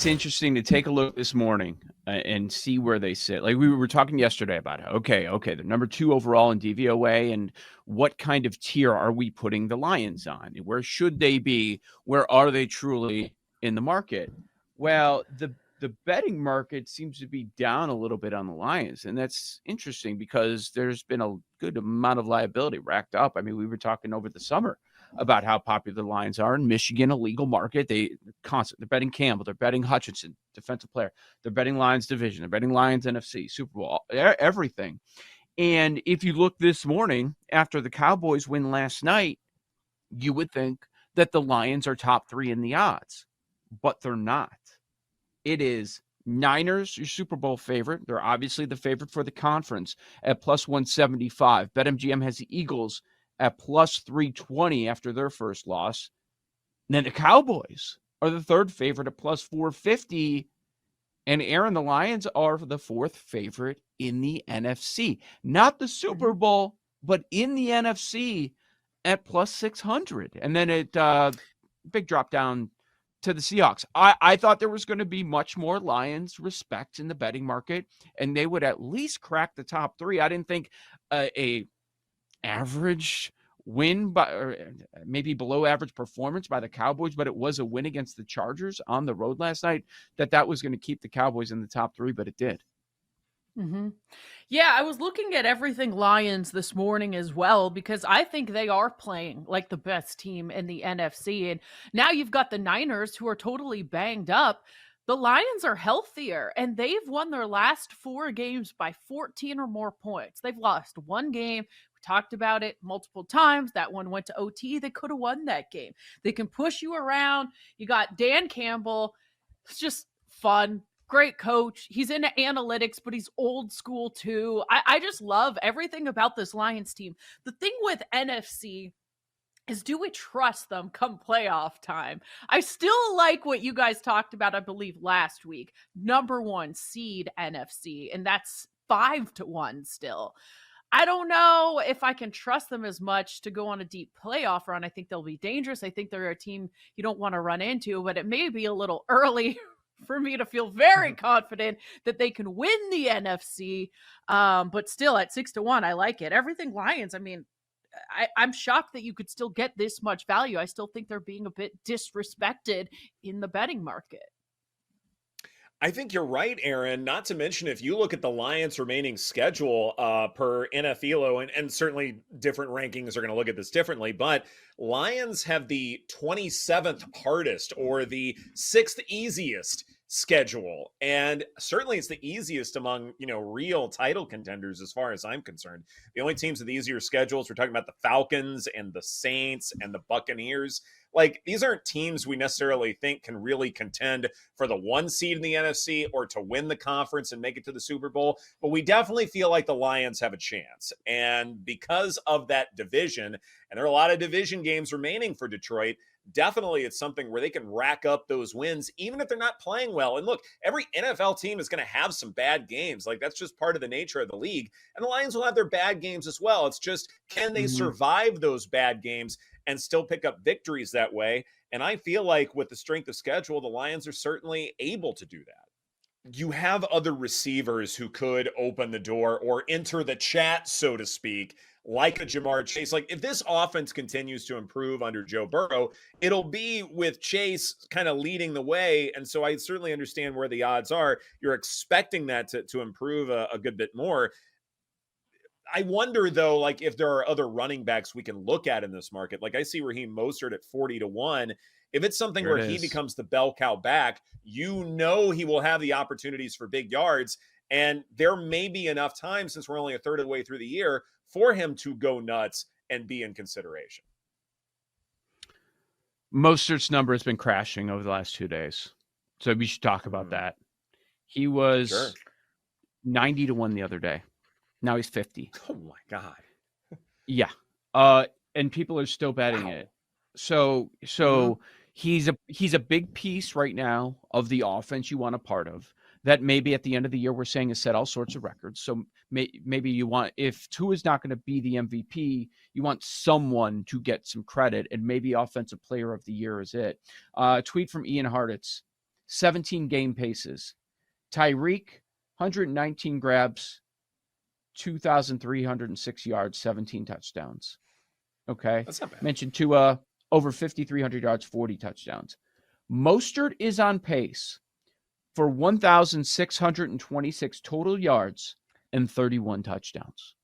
It's interesting to take a look this morning and see where they sit. Like we were talking yesterday about, okay, the number 2 overall in DVOA, and what kind of tier are we putting the Lions on? Where should they be? Where are they truly in the market? Well, the betting market seems to be down a little bit on the Lions, and that's interesting because there's been a good amount of liability racked up. I mean, we were talking over the summer about how popular the Lions are in Michigan, a legal market. They're betting Campbell, they're betting Hutchinson, defensive player, they're betting Lions division, they're betting Lions NFC, Super Bowl, everything. And if you look this morning after the Cowboys win last night, you would think that the Lions are top 3 in the odds, but they're not. It is Niners, your Super Bowl favorite. They're obviously the favorite for the conference at plus 175. BetMGM has the Eagles at plus 320 after their first loss. And then the Cowboys are the third favorite at plus 450. And Erin, the Lions are the 4th favorite in the NFC. Not the Super Bowl, but in the NFC at plus 600. And then it big drop down to the Seahawks. I thought there was going to be much more Lions respect in the betting market, and they would at least crack the top 3. I didn't think a average win by, or maybe below average performance by the Cowboys, but it was a win against the Chargers on the road last night, that was going to keep the Cowboys in the top 3, but it did. Mm-hmm. Yeah, I was looking at everything Lions this morning as well, because I think they are playing like the best team in the NFC. And now you've got the Niners, who are totally banged up. The Lions are healthier, and they've won their last 4 games by 14 or more points. They've lost 1 game. We talked about it multiple times. That one went to OT. They could have won that game. They can push you around. You got Dan Campbell. It's just fun. Great coach. He's into analytics, but he's old school too. I just love everything about this Lions team. The thing with NFC is, do we trust them come playoff time? I still like what you guys talked about, I believe, last week. Number 1 seed NFC, and that's 5-1 still. I don't know if I can trust them as much to go on a deep playoff run. I think they'll be dangerous. I think they're a team you don't want to run into, but it may be a little early for me to feel very confident that they can win the NFC. But still, at 6-1, I like it. Everything Lions, I mean, I'm shocked that you could still get this much value. I still think they're being a bit disrespected in the betting market. I think you're right, Erin. Not to mention, if you look at the Lions' remaining schedule per NFL, and certainly different rankings are going to look at this differently, but Lions have the 27th hardest or the 6th easiest schedule. And certainly it's the easiest among, real title contenders as far as I'm concerned. The only teams with easier schedules, we're talking about the Falcons and the Saints and the Buccaneers. Like, these aren't teams we necessarily think can really contend for the 1 seed in the NFC or to win the conference and make it to the Super Bowl. But we definitely feel like the Lions have a chance. And because of that division, and there are a lot of division games remaining for Detroit, definitely it's something where they can rack up those wins, even if they're not playing well. And look, every NFL team is going to have some bad games. Like, that's just part of the nature of the league. And the Lions will have their bad games as well. It's just, can they survive those bad games and still pick up victories that way? And I feel like with the strength of schedule, the Lions are certainly able to do that. You have other receivers who could open the door or enter the chat, so to speak, like a Jamar Chase. Like, if this offense continues to improve under Joe Burrow, it'll be with Chase kind of leading the way. And so I certainly understand where the odds are. You're expecting that to improve a good bit more. I wonder, though, like, if there are other running backs we can look at in this market. Like, I see Raheem Mostert at 40-1. If it's something where he becomes the bell cow back, he will have the opportunities for big yards. And there may be enough time, since we're only a third of the way through the year, for him to go nuts and be in consideration. Mostert's number has been crashing over the last 2 days, so we should talk about that. He was 90-1 the other day. Now he's 50. Oh my God. Yeah. And people are still betting it. So he's a big piece right now of the offense you want a part of. That maybe at the end of the year we're saying has set all sorts of records. So maybe you want, if Tua is not going to be the MVP, you want someone to get some credit, and maybe offensive player of the year is it. Tweet from Ian Hartitz 17 game paces. Tyreek, 119 grabs, 2,306 yards, 17 touchdowns. Okay. That's not bad. Mentioned Tua, over 5,300 yards, 40 touchdowns. Mostert is on pace for 1,626 total yards and 31 touchdowns.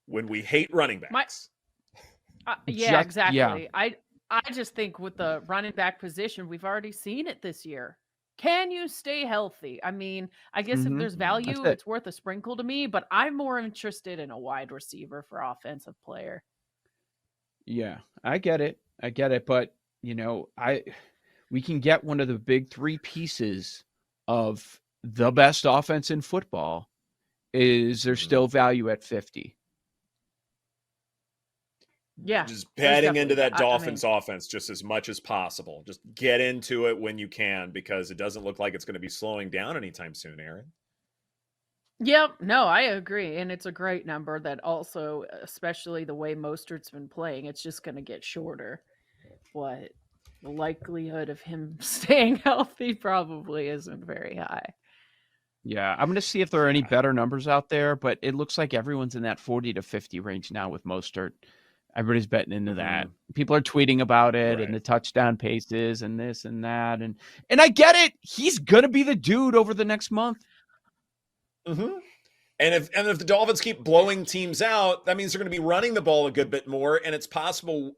When we hate running backs. Exactly. Yeah. I just think with the running back position, we've already seen it this year. Can you stay healthy? I mean, I guess if there's value, it's worth a sprinkle to me, but I'm more interested in a wide receiver for offensive player. Yeah, I get it. But, we can get one of the big three pieces of the best offense in football. Is there still value at 50? Yeah. Just betting into that Dolphins offense just as much as possible. Just get into it when you can, because it doesn't look like it's going to be slowing down anytime soon, Erin. Yep. No, I agree. And it's a great number that also, especially the way Mostert's been playing, it's just going to get shorter. But the likelihood of him staying healthy probably isn't very high. Yeah, I'm going to see if there are any better numbers out there, but it looks like everyone's in that 40 to 50 range now with Mostert. Everybody's betting into that. People are tweeting about it and the touchdown paces and this and that. And I get it. He's going to be the dude over the next month. Mm-hmm. And if the Dolphins keep blowing teams out, that means they're going to be running the ball a good bit more. And it's possible,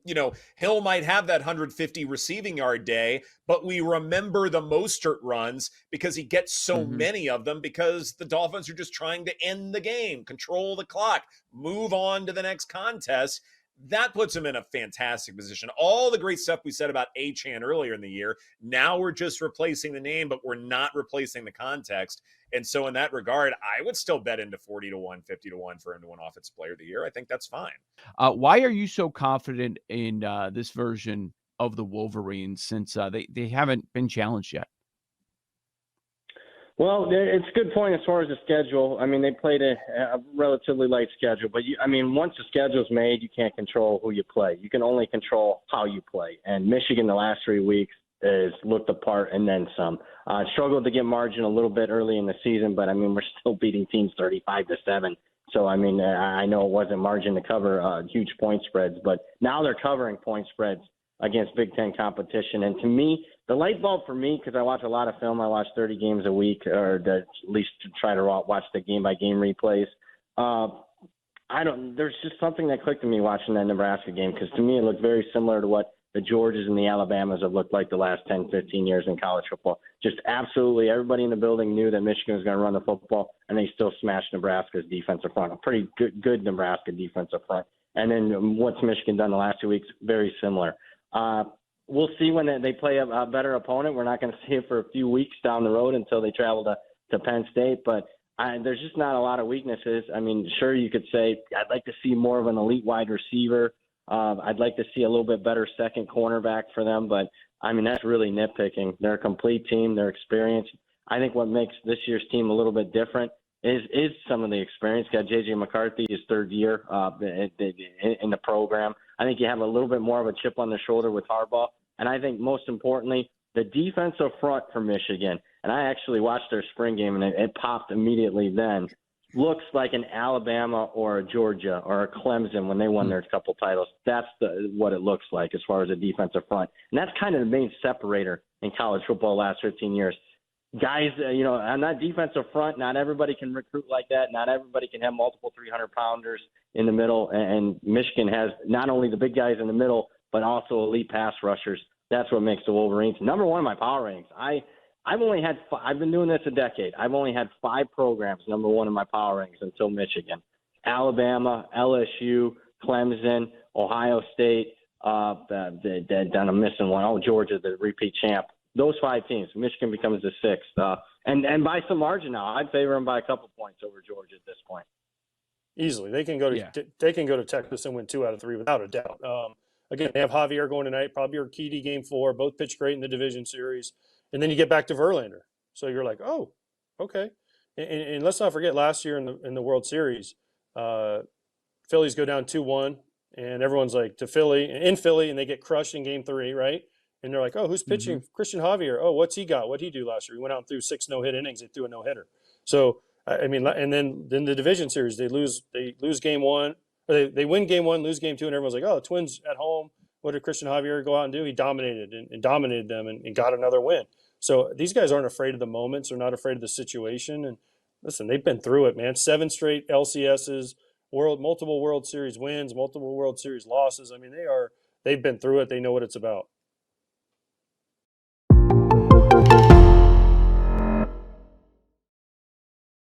Hill might have that 150 receiving yard day, but we remember the Mostert runs because he gets so many of them, because the Dolphins are just trying to end the game, control the clock, move on to the next contest. That puts him in a fantastic position. All the great stuff we said about Achane earlier in the year, now we're just replacing the name, but we're not replacing the context. And so in that regard, I would still bet into 40 to 1, 50 to 1 for him to win Offensive Player of the Year. I think that's fine. Why are you so confident in this version of the Wolverines, since they haven't been challenged yet? Well, it's a good point as far as the schedule. I mean, they played a relatively light schedule, but once the schedule's made, you can't control who you play. You can only control how you play. And Michigan the last 3 weeks is looked apart and then some. Struggled to get margin a little bit early in the season, but we're still beating teams 35-7. So I know it wasn't margin to cover huge point spreads, but now they're covering point spreads against Big Ten competition. And to me, the light bulb for me, because I watch a lot of film, I watch 30 games a week, or at least to try to watch the game-by-game replays. There's just something that clicked to me watching that Nebraska game, because to me it looked very similar to what the Georgias and the Alabamas have looked like the last 10, 15 years in college football. Just absolutely everybody in the building knew that Michigan was going to run the football, and they still smashed Nebraska's defensive front, a pretty good Nebraska defensive front. And then what's Michigan done the last 2 weeks? Very similar. We'll see when they play a better opponent. We're not going to see it for a few weeks down the road until they travel to Penn State, but there's just not a lot of weaknesses. Sure, you could say I'd like to see more of an elite wide receiver. I'd like to see a little bit better second cornerback for them, but that's really nitpicking. They're a complete team. They're experienced. I think what makes this year's team a little bit different is some of the experience. Got J.J. McCarthy, his third year in the program. I think you have a little bit more of a chip on the shoulder with Harbaugh. And I think most importantly, the defensive front for Michigan, and I actually watched their spring game, and it popped immediately then, looks like an Alabama or a Georgia or a Clemson when they won their couple titles. That's what it looks like as far as a defensive front. And that's kind of the main separator in college football the last 15 years. Guys, on that defensive front, not everybody can recruit like that. Not everybody can have multiple 300-pounders in the middle. And Michigan has not only the big guys in the middle, but also elite pass rushers. That's what makes the Wolverines number one in my power ratings. I've been doing this a decade. I've only had 5 programs number one in my power ratings until Michigan. Alabama, LSU, Clemson, Ohio State, then I'm missing one. Oh, Georgia, the repeat champ. Those 5 teams. Michigan becomes the 6th. And by some margin now. I'd favor them by a couple points over Georgia at this point. Easily. They can go to Texas and win 2 out of 3 without a doubt. Again, they have Javier going tonight, probably Urquidy game 4, both pitched great in the division series. And then you get back to Verlander. So you're like, oh, okay. And let's not forget last year in the World Series, Phillies go down 2-1, and everyone's like in Philly, and they get crushed in game 3, right? And they're like, oh, who's pitching? Christian Javier. Oh, what's he got? What'd he do last year? He went out and threw 6 no-hit innings. They threw a no-hitter. So, I mean, and then the division series, they lose game 1. Or they win game 1, lose game 2, and everyone's like, oh, Twins at home. What did Christian Javier go out and do? He dominated and dominated them and got another win. So these guys aren't afraid of the moments. They're not afraid of the situation. And listen, they've been through it, man. 7 straight LCSs, multiple World Series wins, multiple World Series losses. I mean, they've been through it. They know what it's about.